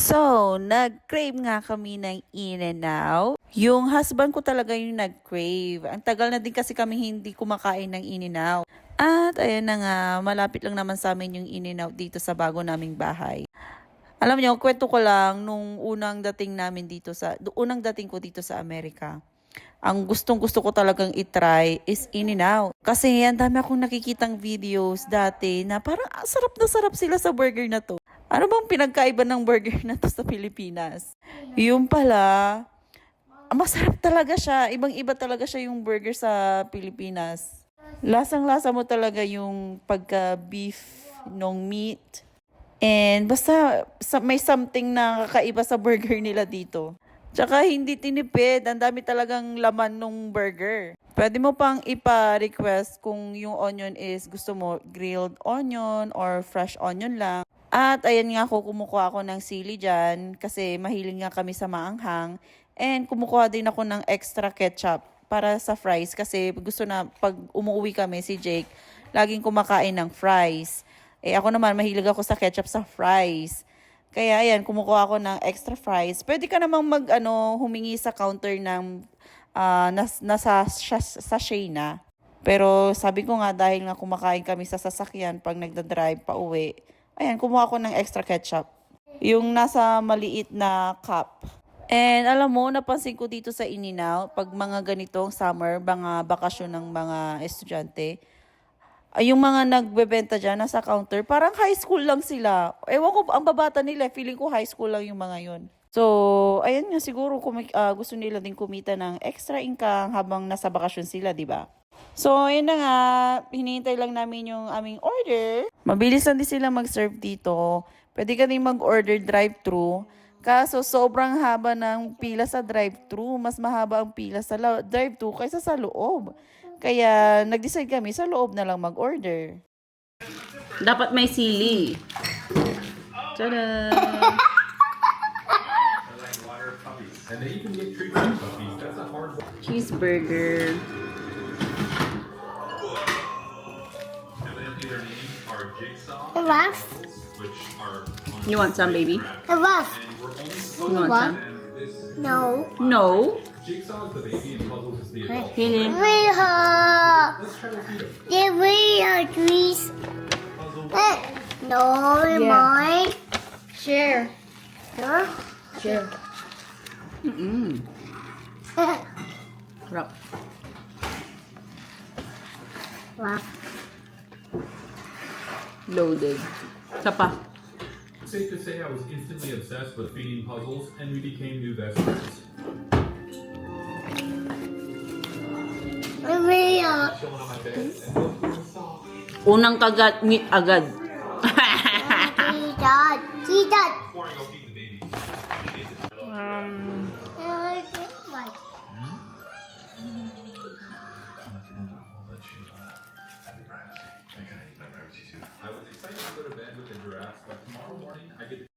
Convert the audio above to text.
So, nag-crave nga kami ng In-N-Out. Yung husband ko talaga yung nag-crave. Ang tagal na din kasi kami hindi kumakain ng In-N-Out. At ayan na nga, malapit lang naman sa amin yung In-N-Out dito sa bago naming bahay. Alam niyo, kwento ko lang nung unang dating ko dito sa Amerika. Ang gustong-gusto ko talagang itry is In-N-Out. Kasi ang dami akong nakikitang videos dati na parang sarap na sarap sila sa burger na to. Ano bang pinagkaiba ng burger na to sa Pilipinas? Yung pala, masarap talaga siya. Ibang-iba talaga siya yung burger sa Pilipinas. Lasang-lasa mo talaga yung pagka-beef nung meat. And basta may something na kakaiba sa burger nila dito. Tsaka hindi tinipid. Ang dami talagang laman nung burger. Pwede mo pang ipa-request kung yung onion is gusto mo grilled onion or fresh onion lang. At ayan nga ako, kumukuha ako ng sili dyan kasi mahilig nga kami sa maanghang. And kumukuha din ako ng extra ketchup para sa fries kasi gusto na pag umuwi kami si Jake, laging kumakain ng fries. Eh ako naman, mahilig ako sa ketchup sa fries. Kaya ayan, kumukuha ako ng extra fries. Pwede ka namang humingi sa counter ng nasa sachet na. Pero sabi ko nga, dahil nga kumakain kami sa sasakyan pag nagdadrive pa uwi, ayan, kumuha ako ng extra ketchup. Yung nasa maliit na cup. And alam mo, napansin ko dito sa In-N-Out, pag mga ganitong summer, mga bakasyon ng mga estudyante, ay yung mga nagbebenta dyan nasa counter, parang high school lang sila. Ewan ko, ang babata nila, feeling ko high school lang yung mga yon. So, ayan nga siguro gusto nila din kumita ng extra income habang nasa bakasyon sila, di ba? So, ayun na nga, hinihintay lang namin yung aming order. Mabilis lang din sila mag-serve dito. Pwede ka din mag-order drive-thru. Kaso, sobrang haba ng pila sa drive-thru. Mas mahaba ang pila sa drive-thru kaysa sa loob. Kaya, nag-decide kami sa loob na lang mag-order. Dapat may sili. Tada! Cheeseburger. Rough. You want some, baby? Rough. You want some? No. No. Hili. We have. Give me a trees. No, mine. Share. Huh? Share. Rock. Rough. Loaded. Isa pa. Safe to say I was instantly obsessed with feeding puzzles, and we became new best friends. We are. Chilling on my bed and both soft. Unang kagat, meet agad. Dad. See that. Before I go feed the baby. I was excited to go to bed with the giraffes, but tomorrow morning I get